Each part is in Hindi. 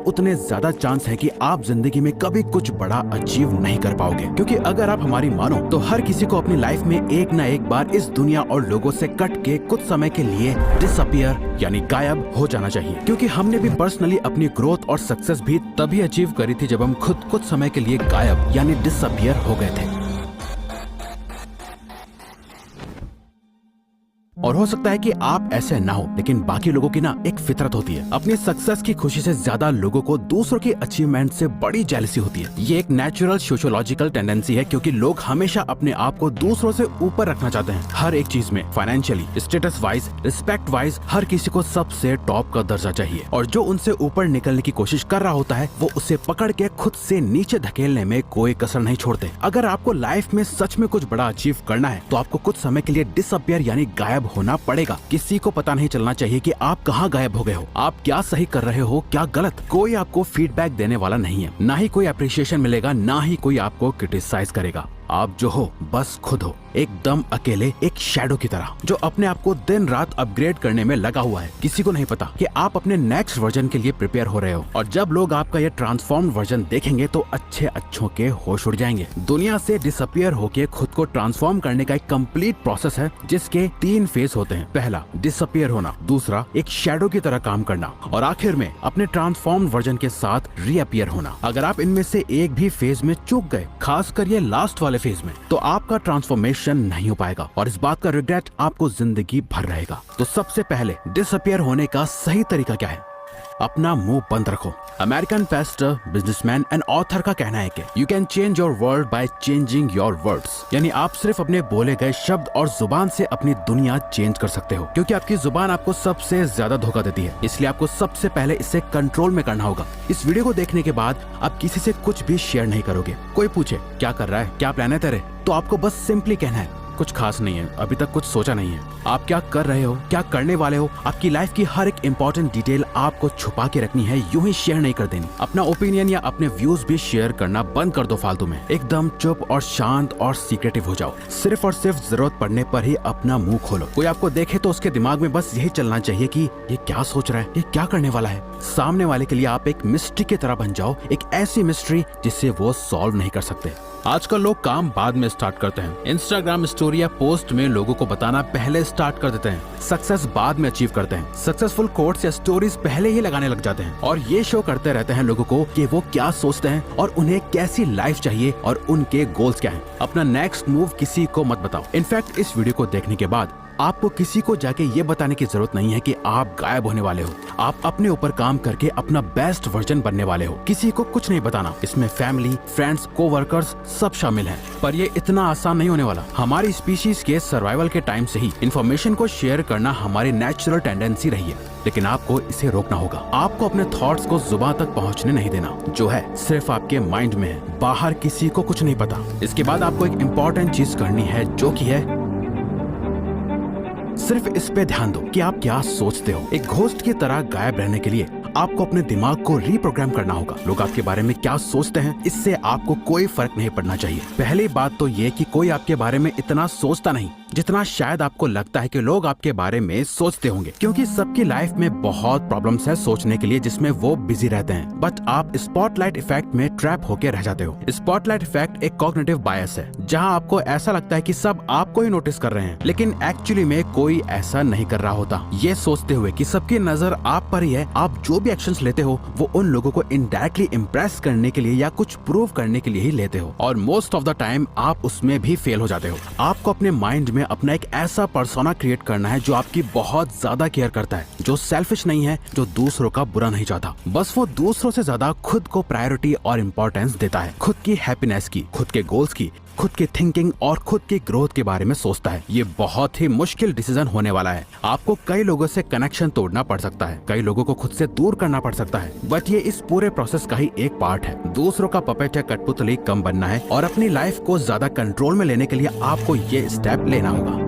उतने ज्यादा चांस है कि आप जिंदगी में कभी कुछ बड़ा अचीव नहीं कर पाओगे। क्योंकि अगर आप हमारी मानो तो हर किसी को अपनी लाइफ में एक ना एक बार इस दुनिया और लोगों से कट के कुछ समय के लिए डिसअपियर यानी गायब हो जाना चाहिए। क्योंकि हमने भी पर्सनली अपनी ग्रोथ और सक्सेस भी तभी अचीव करी थी जब हम खुद कुछ समय के लिए गायब यानी डिसअपियर हो गए थे। और हो सकता है कि आप ऐसे ना हो, लेकिन बाकी लोगों की ना एक फितरत होती है। अपनी सक्सेस की खुशी से ज्यादा लोगों को दूसरों की अचीवमेंट से बड़ी जेलसी होती है। ये एक नेचुरल सोशियोलॉजिकल टेंडेंसी है, क्योंकि लोग हमेशा अपने आप को दूसरों से ऊपर रखना चाहते हैं। हर एक चीज में, financially, status wise, respect wise, हर किसी को सबसे टॉप का दर्जा चाहिए। और जो उनसे ऊपर निकलने की कोशिश कर रहा होता है वो उसे पकड़ के खुद से नीचे धकेलने में कोई कसर नहीं छोड़ते। अगर आपको लाइफ में सच में कुछ बड़ा अचीव करना है तो आपको कुछ समय के लिए डिसअपियर यानी गायब होना पड़ेगा। किसी को पता नहीं चलना चाहिए कि आप कहाँ गायब हो गए हो, आप क्या सही कर रहे हो, क्या गलत। कोई आपको फीडबैक देने वाला नहीं है, ना ही कोई अप्रिशिएशन मिलेगा, ना ही कोई आपको क्रिटिसाइज करेगा। आप जो हो बस खुद हो, एकदम अकेले, एक शैडो की तरह जो अपने आप को दिन रात अपग्रेड करने में लगा हुआ है। किसी को नहीं पता कि आप अपने नेक्स्ट वर्जन के लिए प्रिपेयर हो रहे हो। और जब लोग आपका ये ट्रांसफॉर्म्ड वर्जन देखेंगे तो अच्छों के होश उड़ जाएंगे। दुनिया से डिसअपियर होके खुद को ट्रांसफॉर्म करने का एक कंप्लीट प्रोसेस है, जिसके 3 फेज होते हैं। पहला, डिसअपियर होना। दूसरा, एक शैडो की तरह काम करना। और आखिर में अपने ट्रांसफॉर्म्ड वर्जन के साथ रीअपियर होना। अगर आप इनमें से एक भी फेज में चूक गए, खासकर ये लास्ट वाले फेज में, तो आपका ट्रांसफॉर्मेशन नहीं हो पाएगा और इस बात का रिग्रेट आपको जिंदगी भर रहेगा। तो सबसे पहले डिसअपियर होने का सही तरीका क्या है? अपना मुंह बंद रखो। American Pasteur, businessman and author का कहना है कि you can change your world by changing your words. यानी आप सिर्फ अपने बोले गए शब्द और जुबान से अपनी दुनिया चेंज कर सकते हो। क्योंकि आपकी जुबान आपको सबसे ज्यादा धोखा देती है, इसलिए आपको सबसे पहले इसे कंट्रोल में करना होगा। इस वीडियो को देखने के बाद आप किसी से कुछ भी शेयर नहीं करोगे। कोई पूछे क्या कर रहा है, क्या प्लान है तेरे, तो आपको बस सिंपली कहना है कुछ खास नहीं है, अभी तक कुछ सोचा नहीं है। आप क्या कर रहे हो, क्या करने वाले हो, आपकी लाइफ की हर एक इंपॉर्टेंट डिटेल आपको छुपा के रखनी है, यूं ही शेयर नहीं कर देनी। अपना ओपिनियन या अपने व्यूज भी शेयर करना बंद कर दो फालतू में। एकदम चुप और शांत और सीक्रेटिव हो जाओ। सिर्फ और सिर्फ जरूरत पड़ने पर ही अपना मुंह खोलो। कोई आपको देखे तो उसके दिमाग में बस यही चलना चाहिए कि ये क्या सोच रहा है, ये क्या करने वाला है। सामने वाले के लिए आप एक मिस्ट्री की तरह बन जाओ, एक ऐसी मिस्ट्री जिसे वो सॉल्व नहीं कर सकते। आजकल लोग काम बाद में स्टार्ट करते हैं। इंस्टाग्राम स्टोरी या पोस्ट में लोगों को बताना पहले स्टार्ट कर देते हैं। सक्सेस बाद में अचीव करते हैं। सक्सेसफुल कोट्स या स्टोरीज पहले ही लगाने लग जाते हैं और ये शो करते रहते हैं लोगों को कि वो क्या सोचते हैं और उन्हें कैसी लाइफ चाहिए और उनके गोल्स क्या हैं। अपना नेक्स्ट मूव किसी को मत बताओ। इनफैक्ट इस वीडियो को देखने के बाद आपको किसी को जाके ये बताने की जरूरत नहीं है कि आप गायब होने वाले हो। आप अपने ऊपर काम करके अपना बेस्ट वर्जन बनने वाले हो। किसी को कुछ नहीं बताना। इसमें फैमिली, फ्रेंड्स, कोवर्कर्स सब शामिल हैं। पर ये इतना आसान नहीं होने वाला। हमारी स्पीशीज के सर्वाइवल के टाइम से ही इंफॉर्मेशन को शेयर करना हमारी नेचुरल टेंडेंसी रही है, लेकिन आपको इसे रोकना होगा। आपको अपने थॉट्स को जुबान तक पहुंचने नहीं देना। जो है सिर्फ आपके माइंड में है, बाहर किसी को कुछ नहीं पता। इसके बाद आपको एक इम्पोर्टेंट चीज करनी है, जो की है सिर्फ इस पे ध्यान दो कि आप क्या सोचते हो। एक घोस्ट की तरह गायब रहने के लिए आपको अपने दिमाग को रीप्रोग्राम करना होगा। लोग आपके बारे में क्या सोचते हैं, इससे आपको कोई फर्क नहीं पड़ना चाहिए। पहली बात तो ये कि कोई आपके बारे में इतना सोचता नहीं जितना शायद आपको लगता है कि लोग आपके बारे में सोचते होंगे। क्योंकि सबकी लाइफ में बहुत प्रॉब्लम्स है सोचने के लिए, जिसमें वो बिजी रहते हैं। बट आप स्पॉटलाइट इफेक्ट में ट्रैप होकर रह जाते हो। स्पॉटलाइट इफेक्ट एक कॉग्निटिव बायस है, जहां आपको ऐसा लगता है कि सब आपको ही नोटिस कर रहे हैं, लेकिन एक्चुअली में कोई ऐसा नहीं कर रहा होता। ये सोचते हुए कि सबकी नजर आप पर ही है, आप जो भी एक्शंस लेते हो वो उन लोगों को इनडायरेक्टली इम्प्रेस करने के लिए या कुछ प्रूव करने के लिए ही लेते हो। और मोस्ट ऑफ द टाइम आप उसमें भी फेल हो जाते हो। आपको अपने माइंड में अपना एक ऐसा पर्सोना क्रिएट करना है जो आपकी बहुत ज्यादा केयर करता है, जो सेल्फिश नहीं है, जो दूसरों का बुरा नहीं चाहता। बस वो दूसरों से ज्यादा खुद को प्रायोरिटी और इम्पोर्टेंस देता है। खुद की हैप्पीनेस की, खुद के गोल्स की, खुद की थिंकिंग और खुद की ग्रोथ के बारे में सोचता है। ये बहुत ही मुश्किल डिसीजन होने वाला है। आपको कई लोगों से कनेक्शन तोड़ना पड़ सकता है, कई लोगों को खुद से दूर करना पड़ सकता है, बट ये इस पूरे प्रोसेस का ही एक पार्ट है। दूसरों का पपेट या कठपुतली कम बनना है और अपनी लाइफ को ज्यादा कंट्रोल में लेने के लिए आपको ये स्टेप लेना होगा।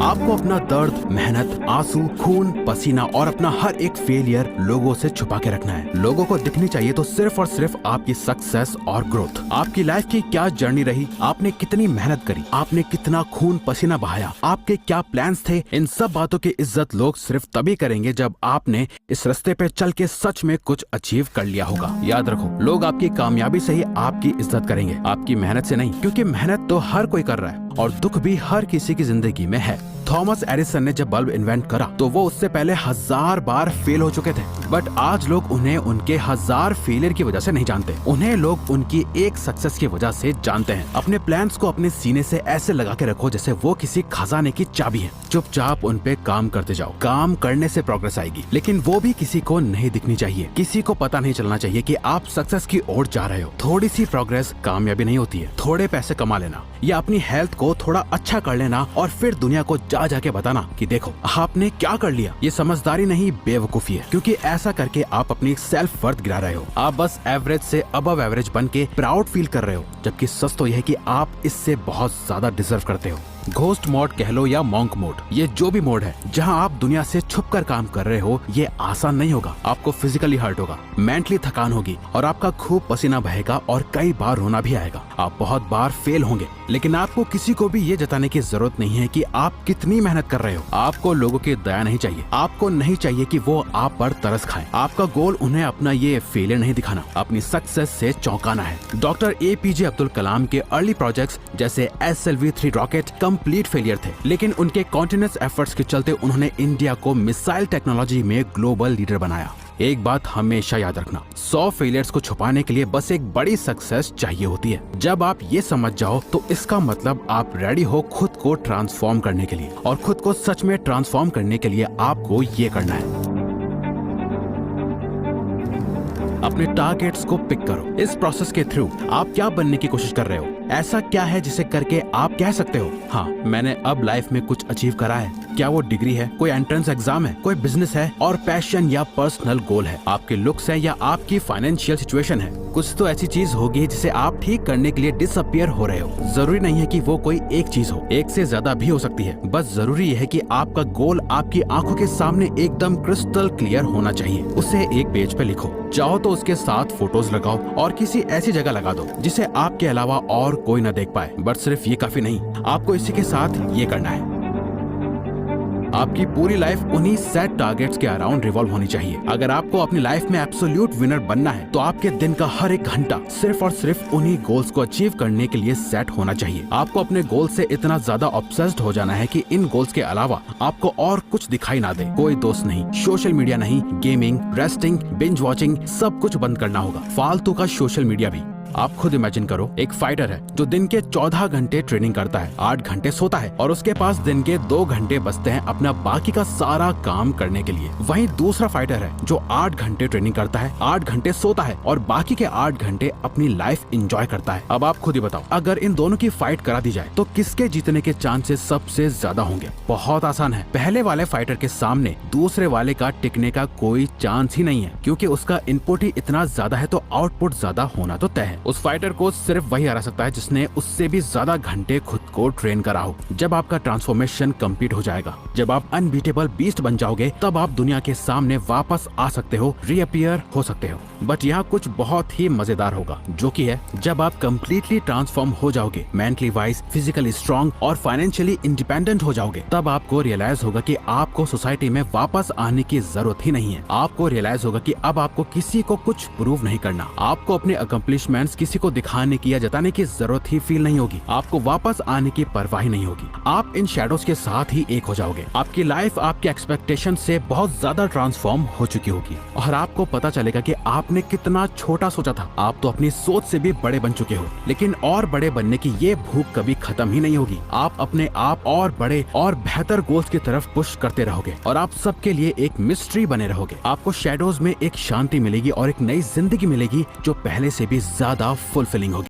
आपको अपना दर्द, मेहनत, आंसू, खून, पसीना और अपना हर एक फेलियर लोगों से छुपा के रखना है। लोगों को दिखनी चाहिए तो सिर्फ और सिर्फ आपकी सक्सेस और ग्रोथ। आपकी लाइफ की क्या जर्नी रही, आपने कितनी मेहनत करी, आपने कितना खून पसीना बहाया, आपके क्या प्लान्स थे, इन सब बातों की इज्जत लोग सिर्फ तभी करेंगे जब आपने इस रास्ते पे चल के सच में कुछ अचीव कर लिया होगा। याद रखो, लोग आपकी कामयाबी से ही आपकी इज्जत करेंगे, आपकी मेहनत से नहीं, क्योंकि मेहनत तो हर कोई कर रहा है और दुख भी हर किसी की जिंदगी में है। थॉमस एडिसन ने जब बल्ब इन्वेंट करा तो वो उससे पहले 1000 बार फेल हो चुके थे, बट आज लोग उन्हें उनके 1000 फेलियर की वजह से नहीं जानते, उन्हें लोग उनकी एक सक्सेस की वजह से जानते हैं। अपने प्लान्स को अपने सीने से ऐसे लगा के रखो जैसे वो किसी खजाने की चाबी है। चुपचाप उन पे काम करते जाओ, काम करने से प्रोग्रेस आएगी, लेकिन वो भी किसी को नहीं दिखनी चाहिए, किसी को पता नहीं चलना चाहिए कि आप सक्सेस की ओर जा रहे हो। थोड़ी सी प्रोग्रेस कामयाबी नहीं होती है। थोड़े पैसे कमा लेना या अपनी हेल्थ को थोड़ा अच्छा कर लेना और फिर दुनिया को जा जाके बताना कि देखो आपने क्या कर लिया, ये समझदारी नहीं बेवकूफी है, क्योंकि ऐसा करके आप अपनी सेल्फ वर्थ गिरा रहे हो। आप बस एवरेज से अबव एवरेज बन के प्राउड फील कर रहे हो, जबकि सच तो यह है कि आप इससे बहुत ज्यादा डिजर्व करते हो। घोस्ट मोड कह लो या मॉन्क मोड, ये जो भी मोड है जहां आप दुनिया से छुपकर काम कर रहे हो, ये आसान नहीं होगा। आपको फिजिकली हर्ट होगा, मेंटली थकान होगी और आपका खूब पसीना बहेगा और कई बार रोना भी आएगा। आप बहुत बार फेल होंगे, लेकिन आपको किसी को भी ये जताने की जरूरत नहीं है कि आप कितनी मेहनत कर रहे हो। आपको लोगों की दया नहीं चाहिए, आपको नहीं चाहिए कि वो आप पर तरस खाएं। आपका गोल उन्हें अपना ये फेलियर नहीं दिखाना, अपनी सक्सेस से चौंकाना है। डॉक्टर APJ अब्दुल कलाम के अर्ली प्रोजेक्ट्स जैसे SLV-3 रॉकेट कंप्लीट फेलियर थे, लेकिन उनके कॉन्टिन्यूअस एफर्ट्स के चलते उन्होंने इंडिया को मिसाइल टेक्नोलॉजी में ग्लोबल लीडर बनाया। एक बात हमेशा याद रखना, 100 फेलियर्स को छुपाने के लिए बस एक बड़ी सक्सेस चाहिए होती है। जब आप ये समझ जाओ तो इसका मतलब आप रेडी हो खुद को ट्रांसफॉर्म करने के लिए, और खुद को सच में ट्रांसफॉर्म करने के लिए आपको ये करना है। अपने टारगेट्स को पिक करो। इस प्रोसेस के थ्रू आप क्या बनने की कोशिश कर रहे हो, ऐसा क्या है जिसे करके आप कह सकते हो हाँ मैंने अब लाइफ में कुछ अचीव करा है। क्या वो डिग्री है, कोई एंट्रेंस एग्जाम है, कोई बिजनेस है और पैशन या पर्सनल गोल है, आपके लुक्स है या आपकी फाइनेंशियल सिचुएशन है। कुछ तो ऐसी चीज होगी जिसे आप ठीक करने के लिए डिसअपियर हो रहे हो। जरूरी नहीं है कि वो कोई एक चीज हो, एक से ज्यादा भी हो सकती है। बस जरूरी है कि आपका गोल आपकी आंखों के सामने एकदम क्रिस्टल क्लियर होना चाहिए। उसे एक पेज पे लिखो, चाहो तो उसके साथ फोटोज लगाओ और किसी ऐसी जगह लगा दो जिसे आपके अलावा और कोई न देख पाए। बट सिर्फ ये काफी नहीं, आपको इसी के साथ ये करना है। आपकी पूरी लाइफ उन्हीं सेट टारगेट्स के अराउंड रिवॉल्व होनी चाहिए। अगर आपको अपनी लाइफ में एब्सोल्यूट विनर बनना है तो आपके दिन का हर एक घंटा सिर्फ और सिर्फ उन्हीं गोल्स को अचीव करने के लिए सेट होना चाहिए। आपको अपने गोल से इतना ज्यादा ऑब्सेस्ड हो जाना है कि इन गोल्स के अलावा आपको और कुछ दिखाई ना दे। कोई दोस्त नहीं, सोशल मीडिया नहीं, गेमिंग, रेस्टिंग, बिंज वॉचिंग, सब कुछ बंद करना होगा, फालतू का सोशल मीडिया भी। आप खुद इमेजिन करो, एक फाइटर है जो दिन के 14 घंटे ट्रेनिंग करता है, 8 घंटे सोता है और उसके पास दिन के 2 घंटे बचते हैं अपना बाकी का सारा काम करने के लिए। वहीं दूसरा फाइटर है जो 8 घंटे ट्रेनिंग करता है, 8 घंटे सोता है और बाकी के 8 घंटे अपनी लाइफ एंजॉय करता है। अब आप खुद ही बताओ, अगर इन दोनों की फाइट करा दी जाए तो किसके जीतने के चांसेस सबसे ज्यादा होंगे? बहुत आसान है, पहले वाले फाइटर के सामने दूसरे वाले का टिकने का कोई चांस ही नहीं है, क्योंकि उसका इनपुट ही इतना ज्यादा है तो आउटपुट ज्यादा होना तो तय है। उस फाइटर को सिर्फ वही हरा सकता है जिसने उससे भी ज्यादा घंटे खुद को ट्रेन करा हो। जब आपका ट्रांसफॉर्मेशन कंप्लीट हो जाएगा, जब आप अनबीटेबल बीस्ट बन जाओगे, तब आप दुनिया के सामने वापस आ सकते हो, रीअपियर हो सकते हो। बट यहाँ कुछ बहुत ही मजेदार होगा, जो कि है जब आप कम्प्लीटली ट्रांसफॉर्म हो जाओगे, मेंटली वाइज, फिजिकली स्ट्रॉन्ग और फाइनेंशियली इंडिपेंडेंट हो जाओगे, तब आपको रियलाइज होगा कि आपको सोसाइटी में वापस आने की जरूरत ही नहीं है। आपको रियलाइज होगा कि अब आपको किसी को कुछ प्रूव नहीं करना, आपको अपने अकम्प्लिशमेंट्स किसी को दिखाने की या जताने की जरूरत ही फील नहीं होगी, आपको वापस आने की परवाह ही नहीं होगी। आप इन शैडोज के साथ ही एक हो जाओगे। आपकी लाइफ आपके एक्सपेक्टेशन से बहुत ज्यादा ट्रांसफॉर्म हो चुकी होगी और आपको पता चलेगा कि आपने कितना छोटा सोचा था। आप तो अपनी सोच से भी बड़े बन चुके हो, लेकिन और बड़े बनने की ये भूख कभी खत्म ही नहीं होगी। आप अपने आप और बड़े और बेहतर गोल्स की तरफ पुश करते रहोगे और आप सबके लिए एक मिस्ट्री बने रहोगे। आपको शैडोज में एक शांति मिलेगी और एक नई जिंदगी मिलेगी जो पहले से भी ज्यादा फुलफिलिंग होगी।